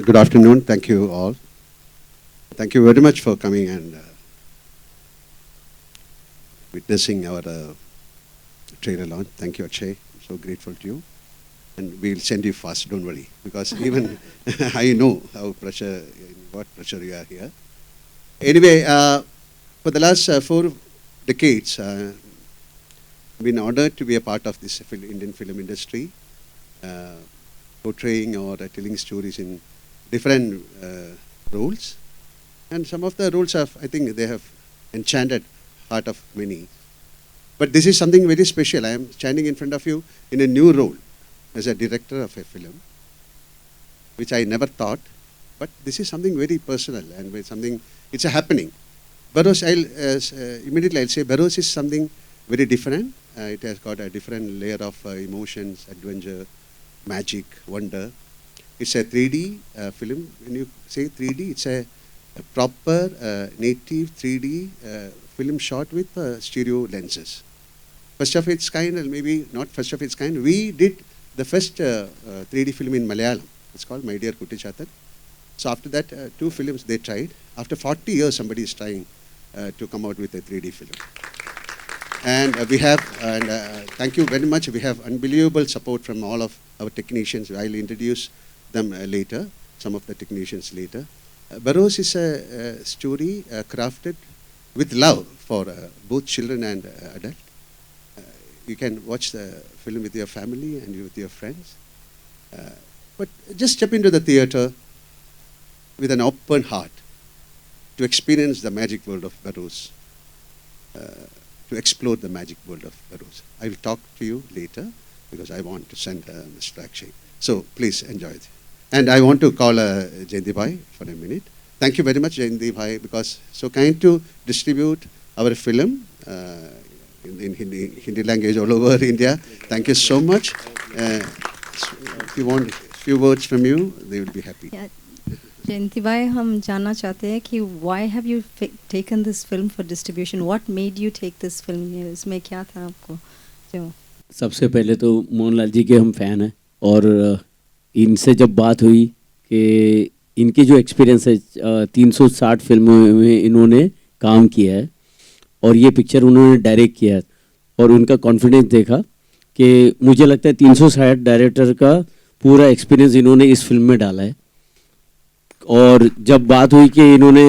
Good afternoon. Thank you all. Thank you very much for coming and witnessing our trailer launch. Thank you, Akshay. I'm so grateful to you. And we'll send you fast, don't worry. Because even I know how what pressure you are here. Anyway, for the last 4 decades, I've been honored to be a part of this Indian film industry, portraying or telling stories in different roles. And some of the roles have, I think they have enchanted heart of many. But this is something very special. I am standing in front of you in a new role as a director of a film, which I never thought. But this is something very personal and something, it's a happening. Burrows, immediately I'll say Burrows is something very different. It has got a different layer of emotions, adventure, magic, wonder. It's a 3D film. When you say 3D, it's a proper native 3D film shot with stereo lenses. First of its kind, and maybe not first of its kind, we did the first 3D film in Malayalam. It's called My Dear Kuttichathan. So after that, 2 films they tried. After 40 years, somebody is trying to come out with a 3D film. And we have, thank you very much, we have unbelievable support from all of our technicians. I'll introduce them later, some of the technicians later. Burrows is a story crafted with love for both children and adults. You can watch the film with your family and with your friends. But just step into the theater with an open heart to experience the magic world of Burrows, to explore the magic world of Burrows. I will talk to you later because I want to send Mr. Akshay. So please enjoy it. And I want to call Jayanti Bhai for a minute. Thank you very much, Jayanti Bhai, because so kind to distribute our film in Hindi language all over India. Thank you so much. If you want a few words from you, they will be happy. Yeah. Jayanti Bhai, हम जानना चाहते हैं कि why have you taken this film for distribution? What made you take this film? इसमें क्या था आपको जो? सबसे पहले तो मोहनलाल जी के हम फ़ैन हैं और इनसे जब बात हुई कि इनकी जो एक्सपीरियंस है 360 फिल्मों में इन्होंने काम किया है और ये पिक्चर उन्होंने डायरेक्ट किया है और उनका कॉन्फिडेंस देखा कि मुझे लगता है 360 डायरेक्टर का पूरा एक्सपीरियंस इन्होंने इस फिल्म में डाला है। और जब बात हुई कि इन्होंने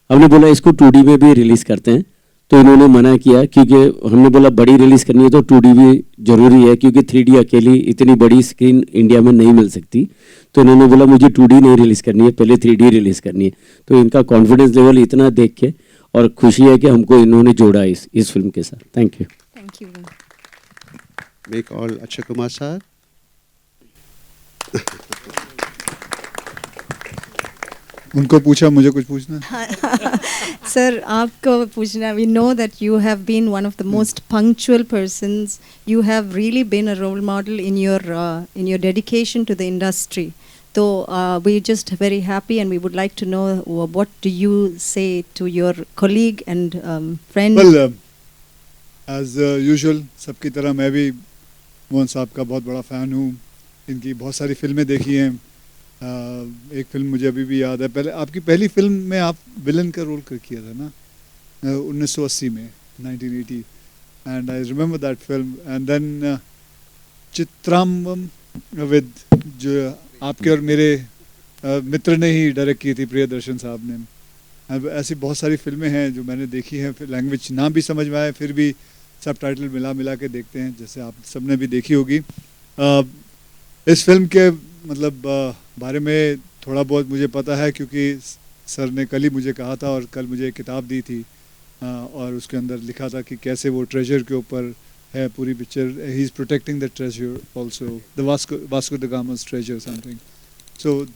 हमने बोला इसको 2D में भी रिलीज़ करते हैं तो इन्होंने मना किया क्योंकि हमने बोला बड़ी रिलीज़ करनी है तो 2D भी ज़रूरी है क्योंकि 3D अकेली इतनी बड़ी स्क्रीन इंडिया में नहीं मिल सकती। तो इन्होंने बोला मुझे 2D नहीं रिलीज़ करनी है, पहले 3D रिलीज़ करनी है। तो इनका कॉन्फिडेंस लेवल इतना देख के और खुशी है कि हमको इन्होंने जोड़ा इस फिल्म के साथ। Thank you. Thank you. Make all Akshay Kumar sir. उनको पूछा, मुझे कुछ पूछना? Sir, आपको पूछना, we know that you have been one of the most punctual persons. You have really been a role model in your dedication to the industry. So we're just very happy and we would like to know what do you say to your colleague and friend? Well, as usual, सबकी तरह मैं भी मोहन साहब का बहुत बड़ा fan हूँ। इनकी बहुत सारी फिल्में देखी हैं। एक फिल्म मुझे अभी भी याद है, पहले आपकी पहली फिल्म में आप विलन का रोल किया था ना 1980 में 1980 and I remember that film and then चित्राम्बम विद जो आपके और मेरे मित्र ने ही डायरेक्ट की थी, प्रियदर्शन साहब ने। ऐसी बहुत सारी फिल्में हैं जो मैंने देखी हैं, फिर लैंग्वेज ना भी समझ में आए फिर भी सब टाइटल मिला के देखते हैं, जैसे आप सबने भी देखी होगी। इस फिल्म के मतलब बारे में थोड़ा बहुत मुझे पता है क्योंकि सर ने कल ही मुझे कहा था और कल मुझे एक किताब दी थी और उसके अंदर लिखा था कि कैसे वो ट्रेजर के ऊपर है पूरी picture. He is protecting the treasure also, the Vasco da Gama's treasure something. So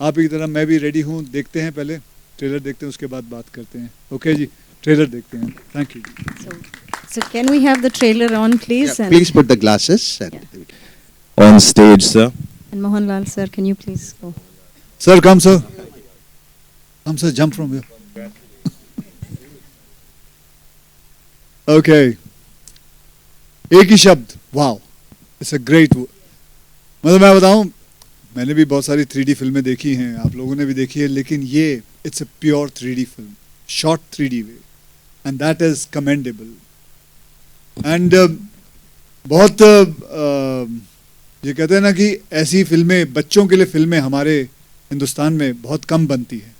आप की तरह मैं भी रेडी हूँ, देखते हैं, पहले ट्रेलर देखते हैं उसके बाद बात करते हैं। ओके जी, ट्रेलर देखते हैं। Thank you. So can we have the trailer on, please? Yeah, please put the glasses. On stage, sir. And Mohanlal sir, can you please go? Sir, come sir. Come sir, jump from here. Okay. एक ही शब्द, wow, it's a great. मतलब मैं बताऊं, मैंने भी बहुत सारी 3D फिल्में देखी हैं, आप लोगों ने भी देखी है, लेकिन ये it's a pure 3D film, shot 3D way, and that is commendable. And बहुत ये कहते हैं ना कि ऐसी फिल्में, बच्चों के लिए फिल्में हमारे हिंदुस्तान में बहुत कम बनती हैं.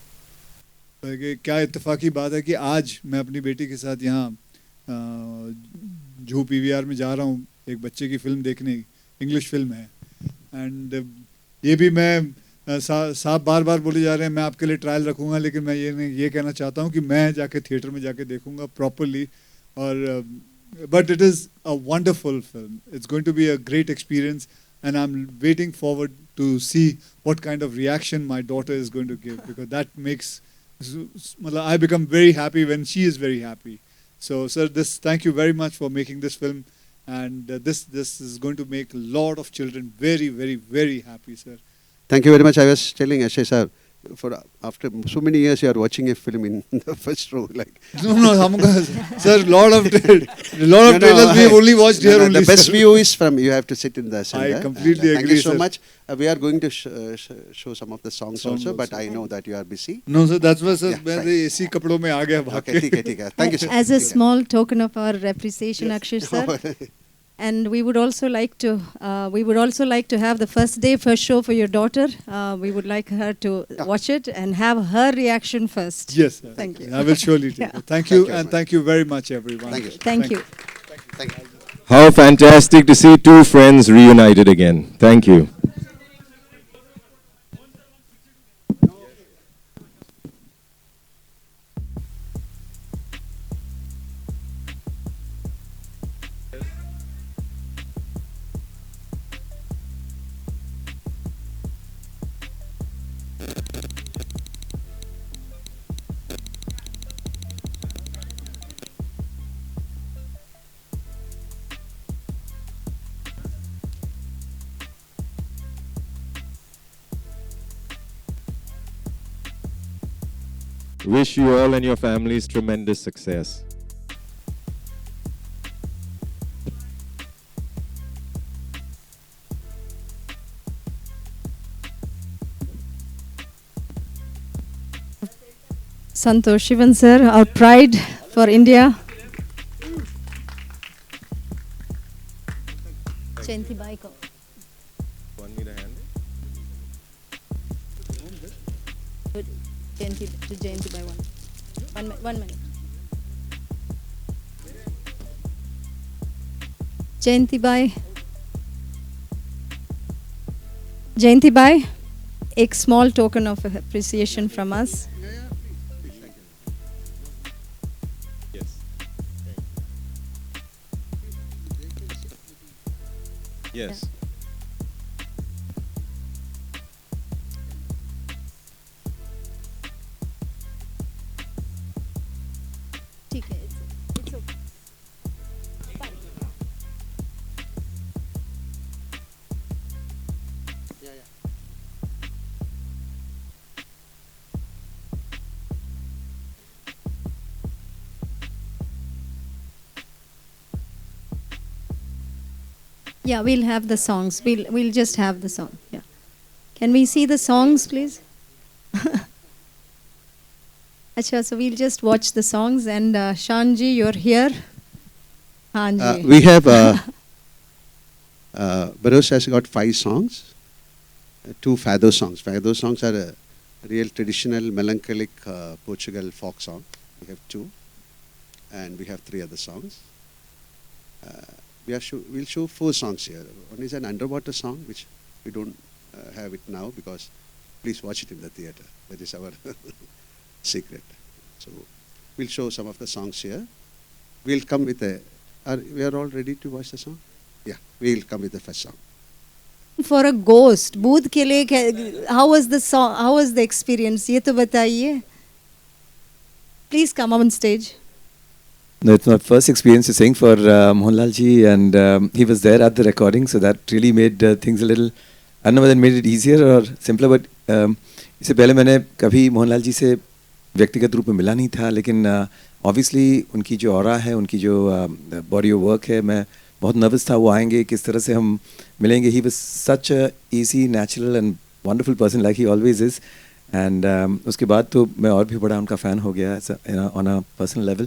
तो कि क्या इत्तेफाकी बात है कि आज मैं अपनी बेटी के साथ यहाँ जूहू PVR में जा रहा हूँ एक बच्चे की फिल्म देखने, इंग्लिश फिल्म है. एंड ये भी मैं साहब बार बार बोले जा रहे हैं मैं आपके लिए ट्रायल रखूँगा, लेकिन मैं ये कहना चाहता हूँ कि मैं जाके थिएटर में जाके देखूँगा प्रॉपरली. और but it is a wonderful film. It's going to be a great experience, and I'm waiting forward to see what kind of reaction my daughter is going to give, because that makes I become very happy when she is very happy. So, sir, thank you very much for making this film, and this is going to make a lot of children very, very, very happy, sir. Thank you very much. I was telling Ashay sir, for after so many years you are watching a film in the first row, like Sir, lot of trailers we have only watched here only. The best sir. view is from you have to sit in the center. I completely agree. Thank you so sir. much. We are going to show some of the songs also, but I know that you are busy. No, sir, that's why, sir. Yeah, मैं fine. इसी कपड़ों में आ गया भाग Okay, के. ठीक है. Thank you, sir. As a small token of our appreciation, Akshay sir, and we would also like to have the first day first show for your daughter. We would like her to watch it and have her reaction first. Yes, sir. Thank you. I will surely do. Yeah. Thank you, Thank you very and much. thank you very much, everyone. Thank you. Thank you. Thank you. How fantastic to see two friends reunited again. Thank you. Wish you all and your families tremendous success. Santosh Shivan sir, our pride for India. Jayanti Bai ko. One need a hand. Jayanti Bai one minute. Jayanti Bai, एक small token of appreciation from us. Yes. Yes. ठीक है, it's okay. Yeah, we'll have the songs. We'll just have the song. Yeah. Can we see the songs, please? Acha, so we'll just watch the songs. And Shanji, you're here. Hanji. We have Barossa has got 5 songs, 2 Fado songs. Fado songs are a real traditional melancholic Portugal folk song. We have 2, and we have 3 other songs. We'll show 4 songs here. One is an underwater song, which we don't have it now because please watch it in the theater. That is our secret. So we'll show some of the songs here. We'll come with we are all ready to watch the song? Yeah, we'll come with the first song. For a ghost, booth ke liye, how was the song? How was the experience? Ye to bataiye. Please come on stage. No, it's my first experience to sing for Mohanlal ji, and he was there at the recording, so that really made things a little, I don't know whether it made it easier or simpler, but इससे पहले मैंने कभी मोहनलाल जी से व्यक्तिगत रूप में मिला नहीं था, लेकिन ऑब्वियसली उनकी जो ऑरा है, उनकी जो बॉडी ऑफ वर्क है, मैं बहुत नर्वस था वो आएंगे, किस तरह से हम मिलेंगे. He was such a easy, natural and wonderful person like he always is. And उसके बाद तो मैं और भी बड़ा उनका fan हो गया on a personal level.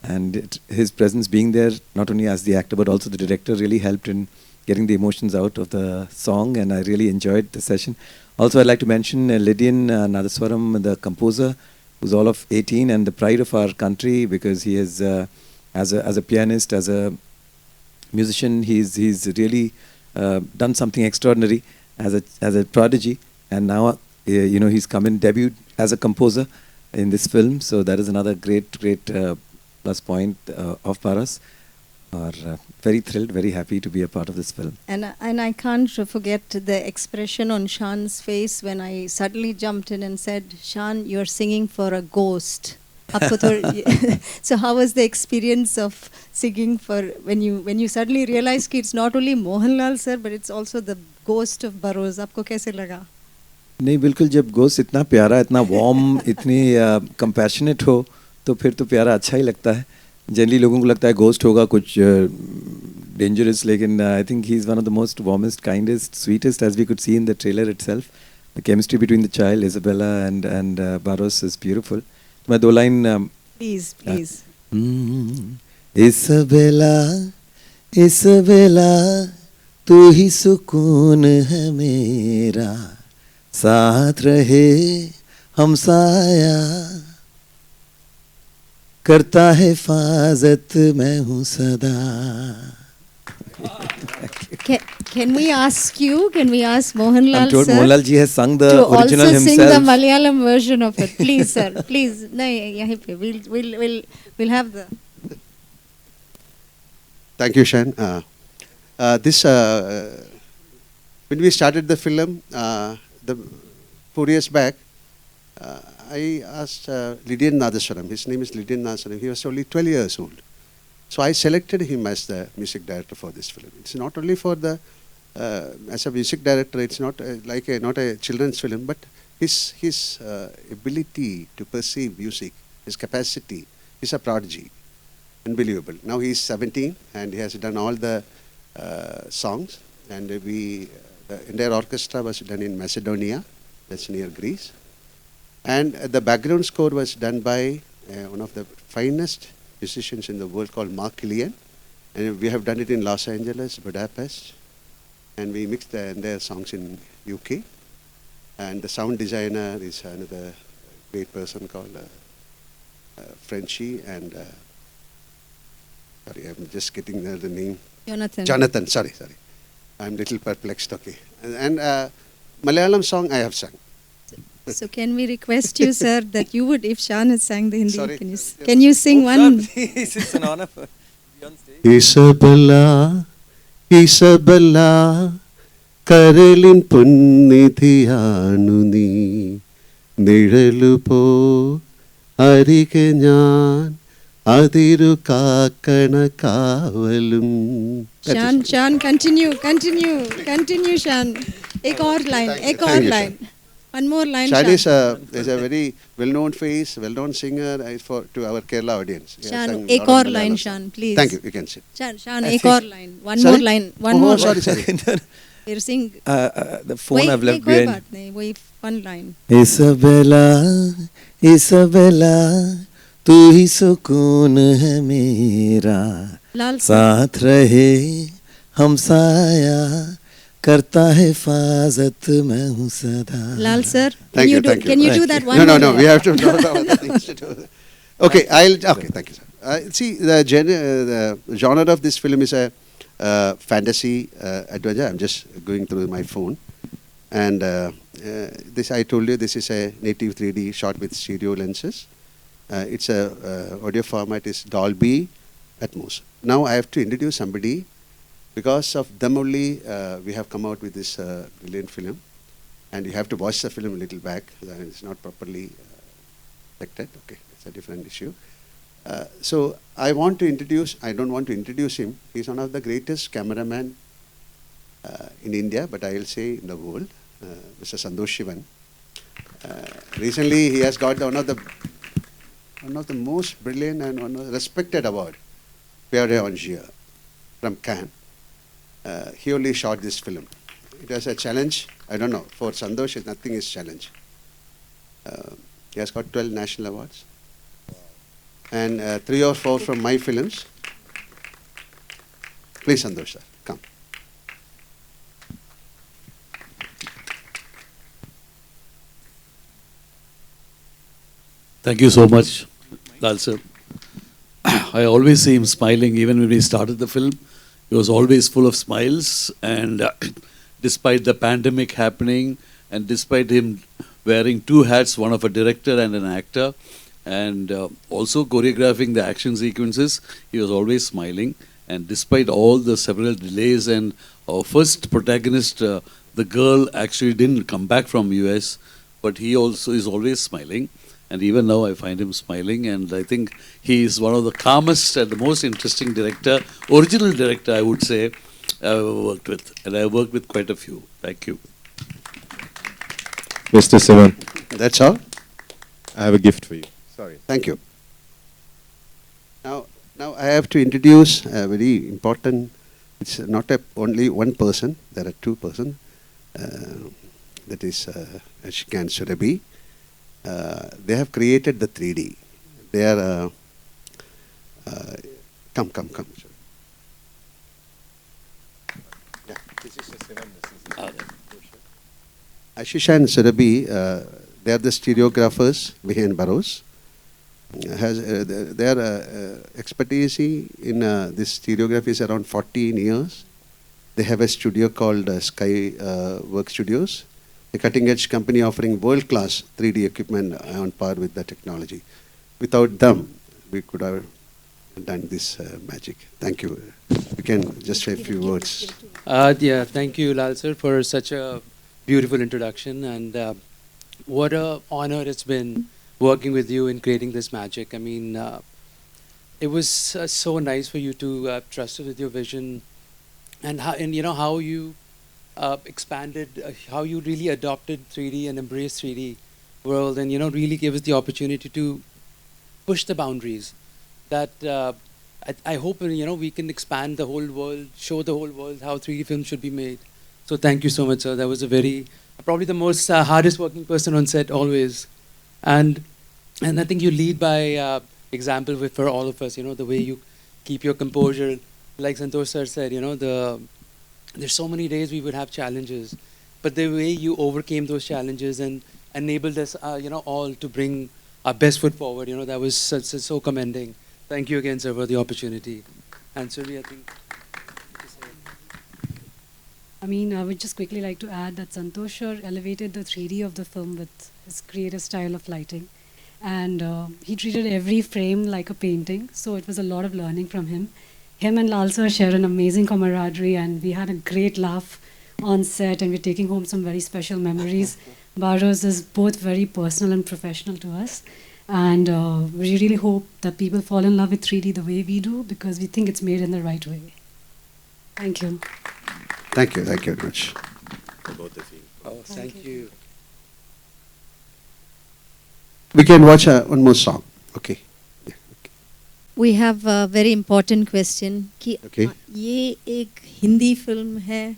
And his presence being there, not only as the actor but also the director, really helped in getting the emotions out of the song, and I really enjoyed the session. Also, I'd like to mention Lydian Nadaswaram, the composer, who's all of 18 and the pride of our country, because he is, as a pianist, as a musician, he's really done something extraordinary as a prodigy, and now he's come in debut as a composer in this film. So that is another great plus point of Paras. Very thrilled, very happy to be a part of this film. And I can't forget the expression on Shan's face when I suddenly jumped in and said, "Shan, you're singing for a ghost." So how was the experience of singing for when you suddenly realized कि it's not only Mohanlal sir but it's also the ghost of Burrows? आपको कैसे लगा? नहीं, बिल्कुल, जब ghost इतना प्यारा, इतना वार्म, इतनी कंपैशनेट हो तो फिर तो प्यारा अच्छा ही लगता है. जनरली लोगों को लगता है गोस्ट होगा कुछ डेंजरस, लेकिन I think he is one of the most warmest, kindest, sweetest, as we could see in the trailer itself. The chemistry between the child Isabella and Barroz is beautiful. मैं दो line please Isabella तू ही सुकून है मेरा, साथ रहे हमसाया, करता है हिफाजत मैं हूँ सदा. Can we ask Mohanlal I'm told sir Mohanlal ji has sung the to original also himself. sing the Malayalam version of it, please sir, please. नहीं, यहीं पे we'll have the. Thank you, Shan. When we started the film, 4 years back, I asked Lydian Nadaswaram. His name is Lydian Nadaswaram. He was only 12 years old. So I selected him as the music director for this film. It's not only for the as a music director. It's not not a children's film, but his ability to perceive music, his capacity, is a prodigy, unbelievable. Now he is 17 and he has done all the songs, and the entire orchestra was done in Macedonia, that's near Greece. And the background score was done by one of the finest musicians in the world called Mark Killian. And we have done it in Los Angeles, Budapest. And we mixed their songs in UK. And the sound designer is another great person called Frenchie. And sorry, I'm just getting the name. Jonathan, sorry. I'm a little perplexed, okay. And Malayalam song I have sung. So can we request you, sir, that you would, if Shan has sang the Hindi, Sorry. can you sing one? It's an honor for be on stage. Isabella, കരളിൻ പൊന്നിധിയാണു നീ, നിഴലുപോ അരികെ ഞാൻ, അതിരു കാക്കണ കാവലും. Shan, continue, Shan. Ek aur line. One more line, Shan Shan. is a very well-known face, well-known singer to our Kerala audience. He has Shan, sung ek lot of aur Malayalam line, songs. Shan, please. Thank you, you can sit. Shan, ek aur line. One Sorry? more line. One Oh, more. sorry. We're sing. The phone I've left कोई behind. बात नहीं, वही one line. Isabella तू ही सुकून है मेरा, Lal sir. साथ रहे हमसाया, करता है हिफाजत मैं हूँ सदा. Lal sir, Thank you. can you do that one No, more? we have to know the other things to do. Okay, thank you, sir. See, the genre of this film is a fantasy adventure. I'm just going through my phone. And this, I told you, this is a native 3D shot with stereo lenses. Its audio format is Dolby Atmos. Now I have to introduce somebody. Because of them only, we have come out with this brilliant film. And you have to watch the film a little back. It's not properly detected. Okay, it's a different issue. So I don't want to introduce him. He's one of the greatest cameramen in India, but I will say in the world, Mr. Santosh Shivan. Recently, he has got one of the most brilliant and one of the respected award, Pierre d'Angier, from Cannes. He only shot this film. it was a challenge. I don't know. For Santosh, nothing is challenge. He has got 12 national awards. And 3 or 4 from my films. Please, Santosh sir, come. Thank you so much, Lal sir. I always see him smiling. Even when we started the film, he was always full of smiles. And despite the pandemic happening, and despite him wearing 2 hats, one of a director and an actor, and also choreographing the action sequences, he was always smiling. And despite all the several delays, and our first protagonist, the girl actually didn't come back from US, but he also is always smiling. And even now I find him smiling, and I think he is one of the calmest and the most interesting director, original director I would say, I've ever worked with. And I've worked with quite a few. Thank you. Mr. Sivan, That's all. I have a gift for you. Sorry. Thank you. Now I have to introduce a very important, it's not only one person, there are 2 persons. That is Ashikan Surabhi. They have created the 3D. They are, come. Sure. Yeah. Ashish and Surabhi, they are the stereographers behind Burroughs. Their expertise in this stereography is around 14 years. They have a studio called Sky Work Studios, a cutting-edge company offering world-class 3D equipment on par with the technology. Without them, we could have done this magic. Thank you. You can just say a few words. Yeah, thank you, Lal sir, for such a beautiful introduction, and what a honor it's been working with you in creating this magic. I mean, it was so nice for you to trust us with your vision, and how you expanded, how you really adopted 3D and embraced 3D world, and really gave us the opportunity to push the boundaries. That I hope we can expand the whole world, show the whole world how 3D films should be made. So thank you so much, sir. That was probably the most hardest working person on set always. And I think you lead by example for all of us, the way you keep your composure. Like Santosh sir said, there's so many days we would have challenges, but the way you overcame those challenges and enabled us, all to bring our best foot forward, that was so commending. Thank you again, sir, for the opportunity. And Surya, I think. I mean, I would just quickly like to add that Santosh sir elevated the 3D of the film with his creative style of lighting. And he treated every frame like a painting. So it was a lot of learning from him. Him and Lal sir share an amazing camaraderie, and we had a great laugh on set, and we're taking home some very special memories. Burroughs is both very personal and professional to us. And we really hope that people fall in love with 3D the way we do, because we think it's made in the right way. Thank you. Thank you very much. Oh, thank you. We can watch one more song. Okay. Yeah, okay. We have a very important question कि Okay. ये एक Hindi film है,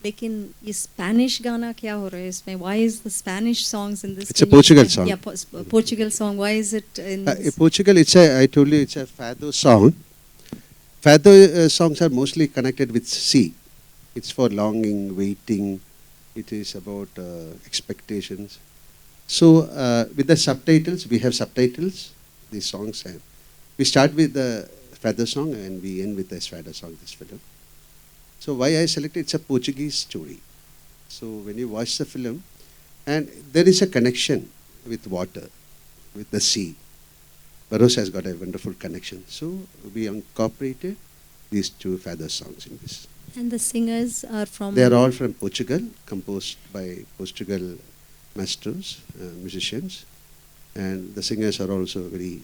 लेकिन ये Spanish गाना क्या हो रहा है इसमें? Why is the Spanish songs in this? It's a Portugal song. Yeah, Portugal song. Why is it in? Portugal, I told you, it's a Fado song. Fado songs are mostly connected with sea. It's for longing, waiting. It is about expectations. So with the subtitles, we have subtitles. These songs have. We start with the Fado song and we end with the Fado song. This film. So why I selected? It's a Portuguese story. So when you watch the film, and there is a connection with water, with the sea. Burroughs has got a wonderful connection. So we incorporated these 2 Fado songs in this. And the singers are from? They are all from Portugal, composed by Portugal masters, musicians, and the singers are also very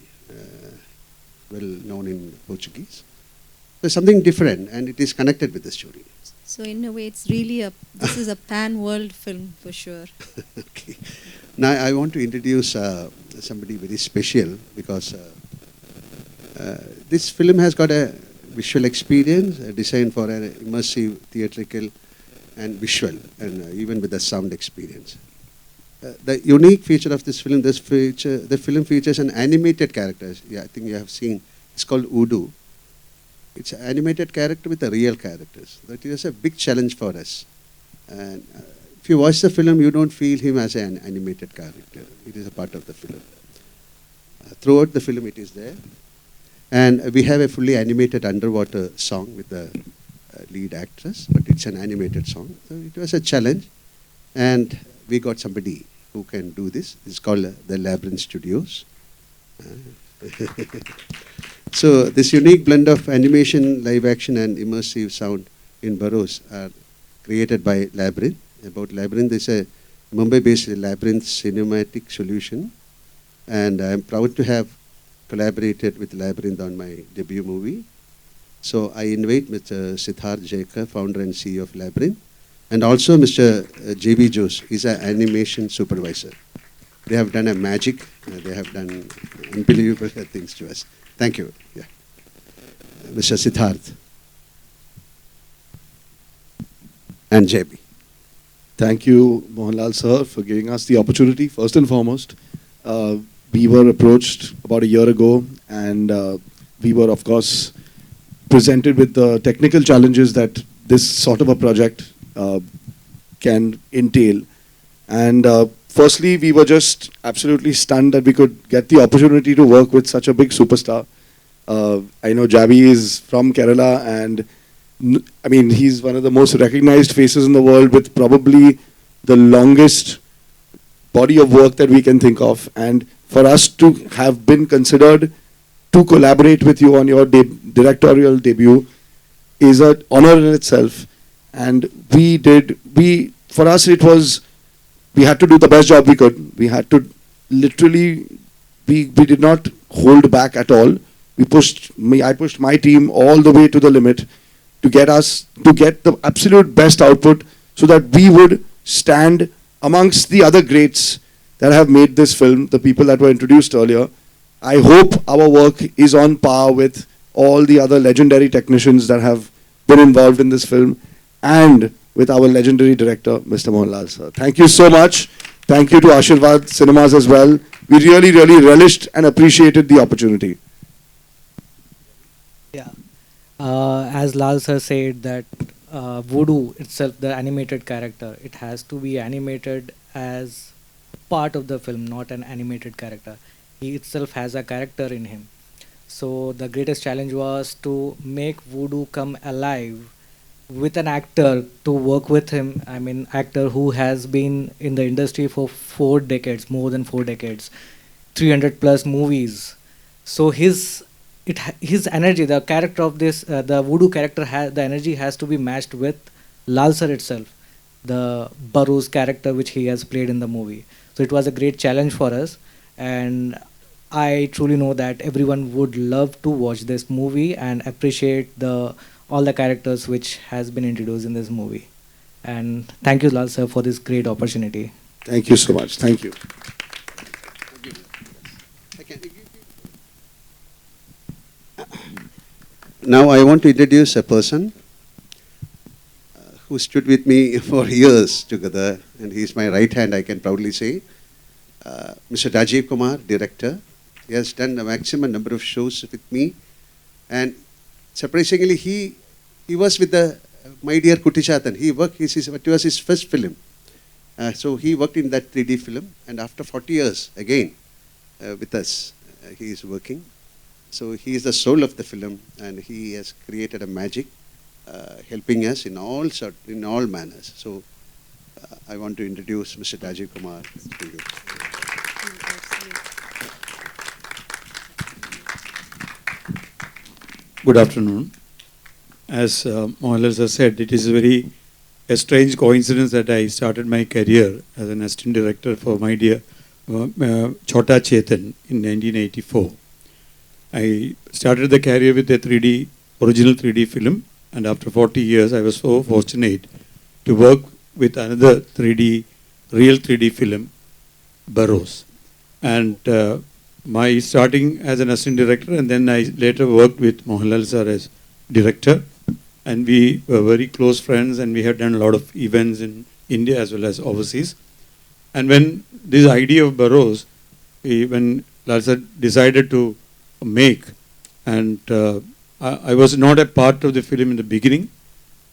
well known in Portuguese. So something different, and it is connected with the story. So in a way, it's really this is a pan-world film for sure. Okay. Now I want to introduce somebody very special, because this film has got a visual experience designed for an immersive theatrical and visual, and even with the sound experience. The unique feature of this film, the film features an animated character. Yeah, I think you have seen. It's called Udu. It's an animated character with the real characters. That is a big challenge for us. And if you watch the film, you don't feel him as an animated character. It is a part of the film. Throughout the film, it is there. And we have a fully animated underwater song with the lead actress, but it's an animated song. So it was a challenge. And we got somebody who can do this. It's called the Labyrinth Studios. So this unique blend of animation, live action, and immersive sound in Burrows are created by Labyrinth. About Labyrinth is a Mumbai-based Labyrinth cinematic solution, and I'm proud to have collaborated with Labyrinth on my debut movie. So I invite Mr. Siddharth Jaikar, founder and CEO of Labyrinth, and also Mr. J.B. Jose, he's an animation supervisor. They have done a magic. They have done unbelievable things to us. Thank you. Yeah. Mr. Siddharth and JB. Thank you, Mohanlal sir, for giving us the opportunity. First and foremost, we were approached about a year ago, and we were, of course, presented with the technical challenges that this sort of a project can entail. And firstly, we were just absolutely stunned that we could get the opportunity to work with such a big superstar. I know Jabi is from Kerala, and I mean, he's one of the most recognized faces in the world with probably the longest body of work that we can think of. And for us to have been considered to collaborate with you on your directorial debut is an honor in itself. And for us, it was, we had to do the best job we could. We had to literally, we did not hold back at all. I pushed my team all the way to the limit to get the absolute best output so that we would stand amongst the other greats that have made this film, the people that were introduced earlier. I hope our work is on par with all the other legendary technicians that have been involved in this film, and with our legendary director, Mr. Mohanlal sir. Thank you so much. Thank you to Ashirvad Cinemas as well. We really, really relished and appreciated the opportunity. Yeah. As Lal sir said that Voodoo itself, the animated character, it has to be animated as part of the film, not an animated character. He itself has a character in him. So the greatest challenge was to make Voodoo come alive with an actor, to work with him. I mean, actor who has been in the industry for 4 decades, more than 4 decades, 300 plus movies. So his energy, the character of this, the Voodoo character, the energy has to be matched with Lal sir itself, the Burrows character which he has played in the movie. So it was a great challenge for us, and I truly know that everyone would love to watch this movie and appreciate all the characters which has been introduced in this movie. And thank you, Lal sir, for this great opportunity. Thank you so much. Thank you. Now I want to introduce a person who stood with me for years together, and he's my right hand, I can proudly say. Mr. Rajiv Kumar, director. He has done a maximum number of shows with me, and surprisingly, he was with the My Dear Kuttichatan. It was his first film. So he worked in that 3D film, and after 40 years, again, with us, he is working. So he is the soul of the film, and he has created a magic, helping us in all manners. So I want to introduce Mr. Rajiv Kumar to you. Good afternoon. As Mohanlal sir said, it is a strange coincidence that I started my career as an assistant director for My Dear Chota Chetan in 1984. I started the career with a original 3D film, and after 40 years I was so fortunate to work with another real 3D film, Burrows. And my starting as an assistant director, and then I later worked with Mohanlal sir as director. and we were very close friends, and we had done a lot of events in India as well as overseas. And when this idea of Burrows, when Lal sir decided to make, and I was not a part of the film in the beginning,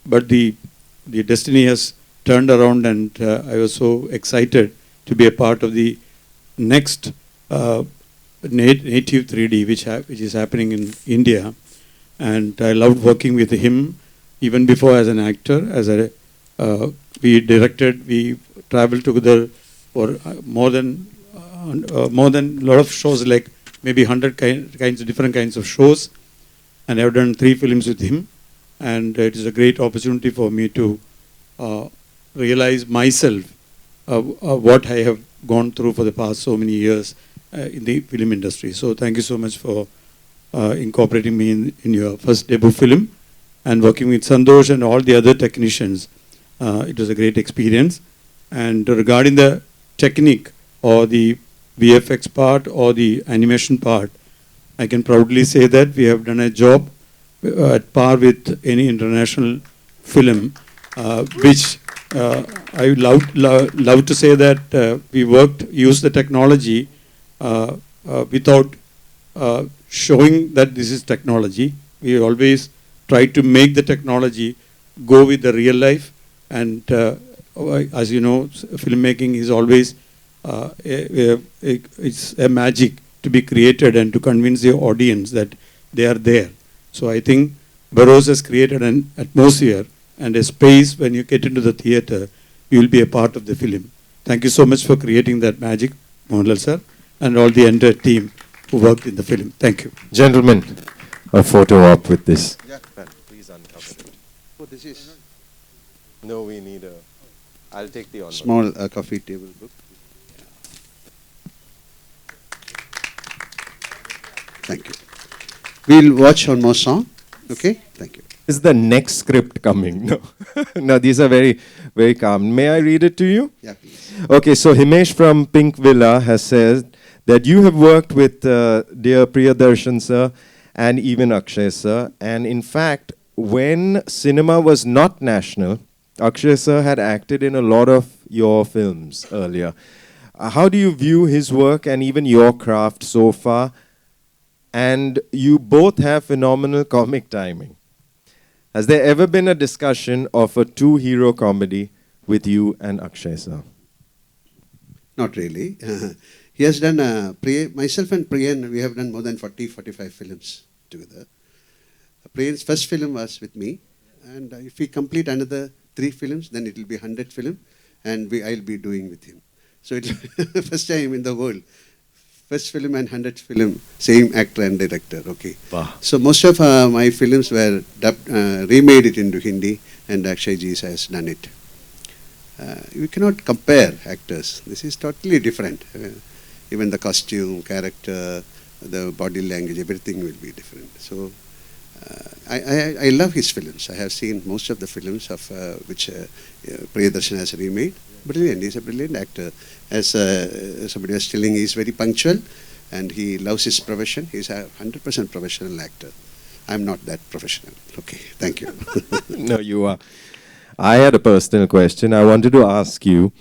but the destiny has turned around, and I was so excited to be a part of the next native 3D, which is happening in India. And I loved working with him even before as an actor. We directed, we traveled together for more than a lot of shows, like maybe 100 different kinds of shows. And I've done 3 films with him. And it is a great opportunity for me to realize myself what I have gone through for the past so many years in the film industry. So thank you so much for incorporating me in your first debut film, and working with Santosh and all the other technicians. It was a great experience. And regarding the technique or the VFX part or the animation part, I can proudly say that we have done a job at par with any international film, which I would love to say that we used the technology without showing that this is technology. We always try to make the technology go with the real life. And as you know, filmmaking is always it's a magic to be created and to convince the audience that they are there. So I think Burrows has created an atmosphere and a space. When you get into the theater, you will be a part of the film. Thank you so much for creating that magic, Mohanlal sir, and all the entire team who worked in the film. Thank you. Gentlemen, a photo op with this. Yeah, Please uncover it. Oh, this is No, we need a... I'll take the honor. small coffee table book. Thank you. We'll watch one more song. Okay? Thank you. Is the next script coming? No. No, these are very, very calm. May I read it to you? Yeah, please. Okay, so Himesh from Pink Villa has said that you have worked with dear Priyadarshan sir and even Akshay sir. And in fact, when cinema was not national, Akshay sir had acted in a lot of your films earlier. How do you view his work and even your craft so far? And you both have phenomenal comic timing. Has there ever been a discussion of a 2-hero comedy with you and Akshay sir? Not really. He has done, myself and Priyan, we have done more than 40-45 films together. Priyan's first film was with me, and if we complete another 3 films, then it will be 100 film, and I'll be doing with him. So it's first time in the world. First film and 100th film, same actor and director, okay. Wow. So most of my films were remade it into Hindi, and Akshay ji has done it. You cannot compare actors. This is totally different. Even the costume, character, the body language, everything will be different. So I love his films. I have seen most of the films of which Priyadarshan has remade. Brilliant. He's a brilliant actor. As somebody was telling, he's very punctual and he loves his profession. He's a 100% professional actor. I'm not that professional. Okay, thank you. No, you are. I had a personal question. I wanted to ask you,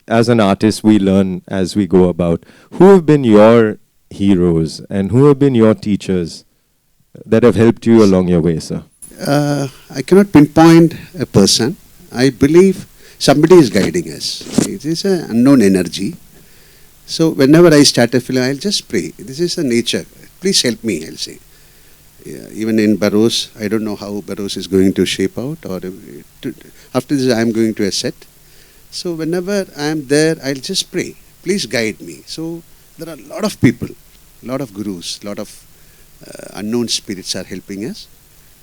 as an artist, we learn as we go about. Who have been your heroes and who have been your teachers that have helped you along your way, sir? I cannot pinpoint a person. I believe somebody is guiding us. It is an unknown energy. So whenever I start a film, I'll just pray. This is the nature. Please help me, I'll say. Yeah, even in Burrows, I don't know how Burrows is going to shape out. Or after this, I'm going to a set. So whenever I'm there, I'll just pray. Please guide me. So there are a lot of people, a lot of gurus, a lot of unknown spirits are helping us.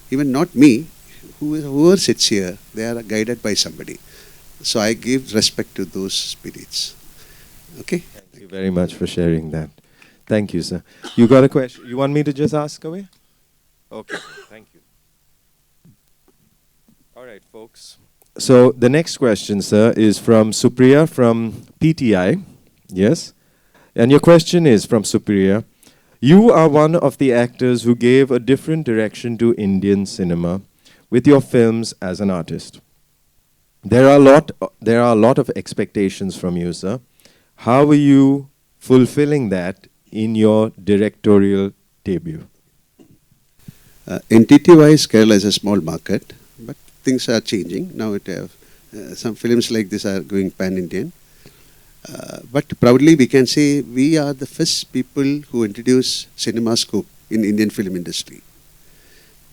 Even not me, whoever sits here, they are guided by somebody. So I give respect to those spirits. Okay? Thank you very much for sharing that. Thank you, sir. You got a question? You want me to just ask away? Okay, thank you. All right, folks. So the next question, sir, is from Supriya from PTI. Yes? And your question is from Supriya. You are one of the actors who gave a different direction to Indian cinema with your films as an artist. There are a lot of expectations from you, sir. How are you fulfilling that in your directorial debut? Entity-wise, Kerala is a small market, but things are changing. Now some films like this are going pan-Indian. But proudly we can say we are the first people who introduced CinemaScope in Indian film industry.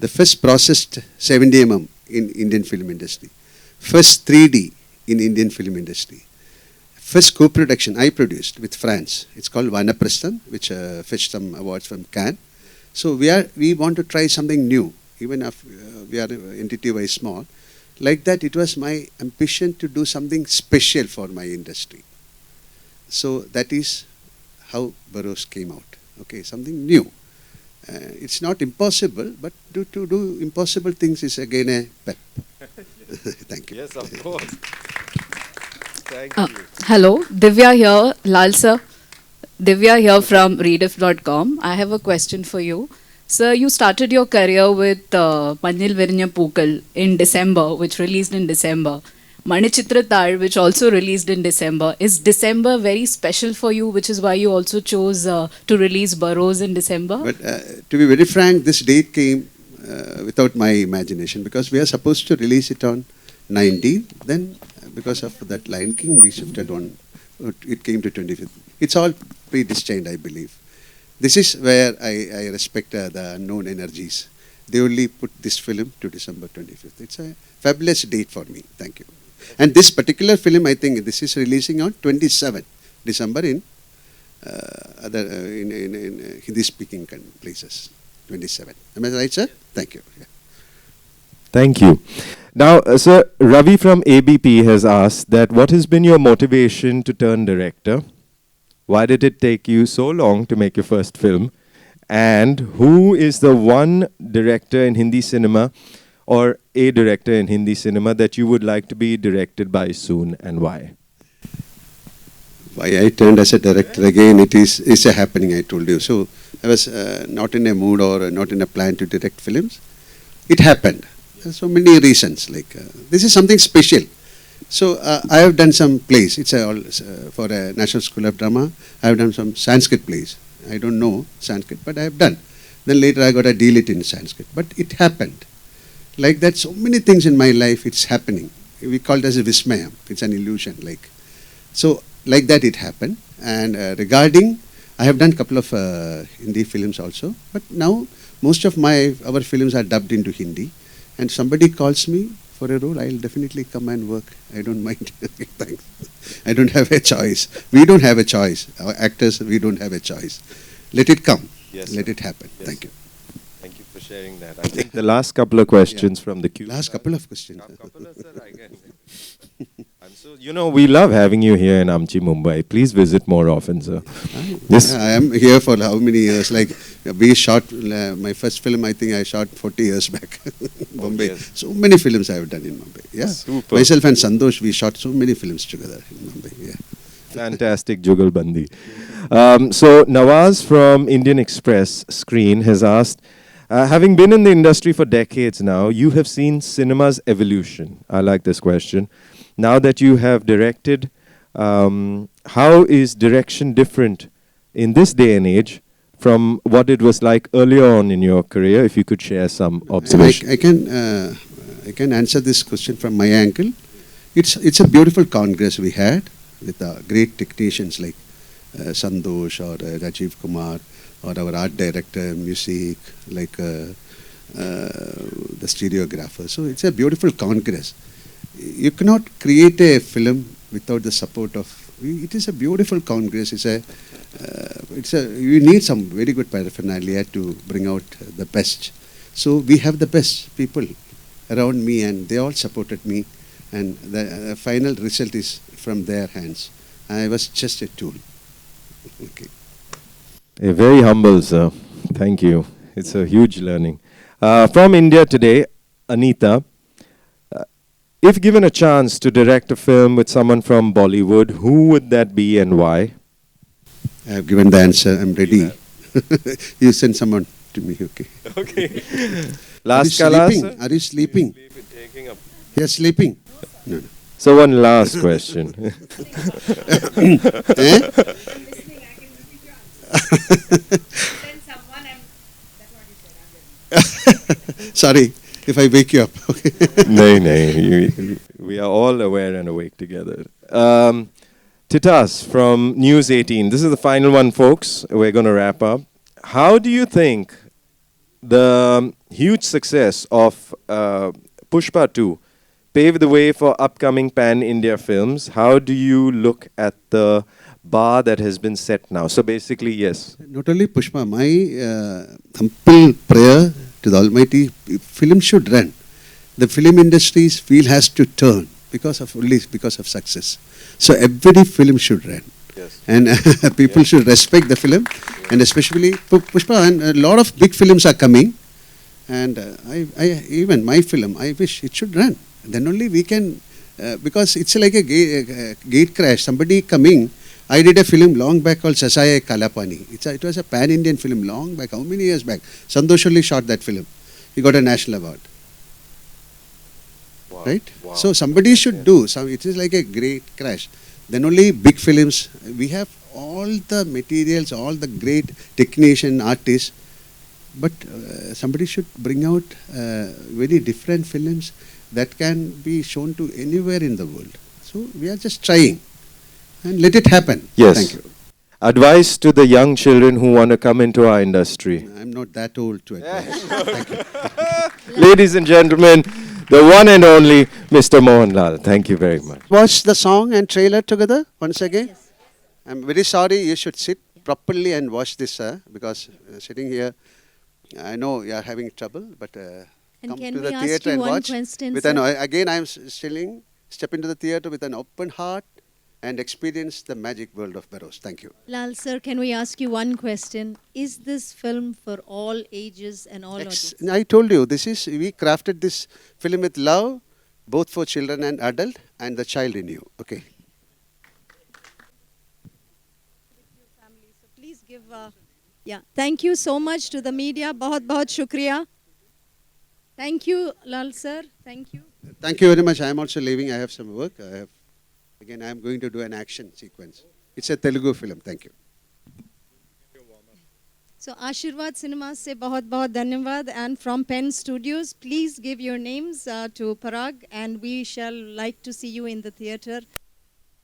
The first processed 70 mm in Indian film industry. First 3D in Indian film industry. First co-production I produced with France. It's called Vanaprasthan, which fetched some awards from Cannes. So we want to try something new, even if we are entity-wise small. Like that, it was my ambition to do something special for my industry. So that is how Burrows came out. Okay, something new. It's not impossible, but to do impossible things is again a pep. Thank you. Yes, of course. Thank you. Hello, Divya here, Lal sir. Divya here from Rediff.com. I have a question for you. Sir, you started your career with Pannil Virinya Pookal in December, which released in December. Manichitra Tal, which also released in December. Is December very special for you, which is why you also chose to release Burrows in December? But to be very frank, this date came without my imagination, because we are supposed to release it on 19th. Then because of that Lion King, we shifted on. It came to 25th. It's all predestined, I believe. This is where I respect the unknown energies. They only put this film to December 25th. It's a fabulous date for me. Thank you. And this particular film, I think this is releasing on 27th December in Hindi-speaking places. 27. Am I right, sir? Thank you. Yeah. Thank you. Now, sir, Ravi from ABP has asked that what has been your motivation to turn director? Why did it take you so long to make your first film? And who is the one director in Hindi cinema or a director in Hindi cinema that you would like to be directed by soon, and why? Why I turned as a director again, it's a happening, I told you. So I was not in a mood or not in a plan to direct films. It happened. So many reasons. Like this is something special. So I have done some plays. It's for a National School of Drama. I have done some Sanskrit plays. I don't know Sanskrit, but I have done. Then later I got a DLit in Sanskrit. But it happened. Like that, so many things in my life, it's happening. We call it as a Vismayam. It's an illusion. So like that it happened. And regarding, I have done a couple of Hindi films also. But now most of our films are dubbed into Hindi. And somebody calls me for a role, I'll definitely come and work. I don't mind. Thanks. I don't have a choice. We don't have a choice. Our actors, we don't have a choice. Let it come. Yes, Let sir. it happen. Yes, Thank you. Thank you for sharing that. I think the last couple of questions from the queue. Last couple of questions. We love having you here in Amchi, Mumbai. Please visit more often, sir. Yes. I am here for how many years? Like we shot my first film. I think I shot 40 years back, Bombay. Yes. So many films I have done in Mumbai. Yeah, Super. Myself and Santosh, we shot so many films together in Mumbai. Yeah. Fantastic Jugalbandi. So Nawaz from Indian Express Screen has asked, having been in the industry for decades now, you have seen cinema's evolution. I like this question. Now that you have directed, how is direction different in this day and age from what it was like earlier on in your career? If you could share some observations. I can answer this question from my angle. It's a beautiful congress we had with great technicians like Santosh or Rajiv Kumar or our art director, music, like the stereographer. So it's a beautiful congress. You cannot create a film without the support of. It is a beautiful congress. You need some very good paraphernalia to bring out the best. So we have the best people around me, and they all supported me, and the final result is from their hands. I was just a tool. Okay. Very humble, sir. Thank you. It's a huge learning. From India today, Anita. If given a chance to direct a film with someone from Bollywood, who would that be and why? I have given the answer. I'm ready. You send someone to me, okay? Okay. Last Are you Kala, sleeping? sir? Are you sleeping? Taking up. You're sleeping. No, no. So one last question. Eh? Sorry if I wake you up. Okay. No, no. We are all aware and awake together. Titas from News 18. This is the final one, folks. We're going to wrap up. How do you think the huge success of Pushpa 2 paved the way for upcoming pan-India films? How do you look at the bar that has been set now? So basically, yes. Not only Pushpa, my humble prayer to the Almighty, film should run. The film industry's wheel has to turn because of success. So every film should run. Yes. And people should respect the film. And especially Pushpa, and a lot of big films are coming. And even my film, I wish it should run. Then only we can, because it's like a gate crash. Somebody coming. I did a film long back called Sasaya Kalapani. It was a pan-Indian film long back. How many years back? Santosh only shot that film. He got a national award. Wow. Right? Wow. So somebody should do. It is like a great crash. Then only big films. We have all the materials, all the great technician, artists. But somebody should bring out very different films that can be shown to anywhere in the world. So we are just trying. And let it happen. Yes. Thank you. Advice to the young children who want to come into our industry. I'm not that old to advise. Thank you. Ladies and gentlemen, the one and only Mr. Mohanlal. Thank you very much. Watch the song and trailer together once again. Yes. I'm very sorry. You should sit properly and watch this, because sitting here, I know you are having trouble, but come to the theatre and watch. With again, I'm step into the theatre with an open heart and experience the magic world of Burroughs. Thank you. Lal sir, can we ask you one question? Is this film for all ages and all audiences? I told you, we crafted this film with love, both for children and adult, and the child in you. Okay. So please give. Yeah. Thank you so much to the media. Bahut shukriya. Thank you, Lal sir. Thank you. Thank you very much. I am also leaving. I have some work. Again, I am going to do an action sequence. It's a Telugu film. Thank you. So Ashirwad Cinemas se bahut dhanyavad, and from Pen Studios, please give your names to Parag, and we shall like to see you in the theatre.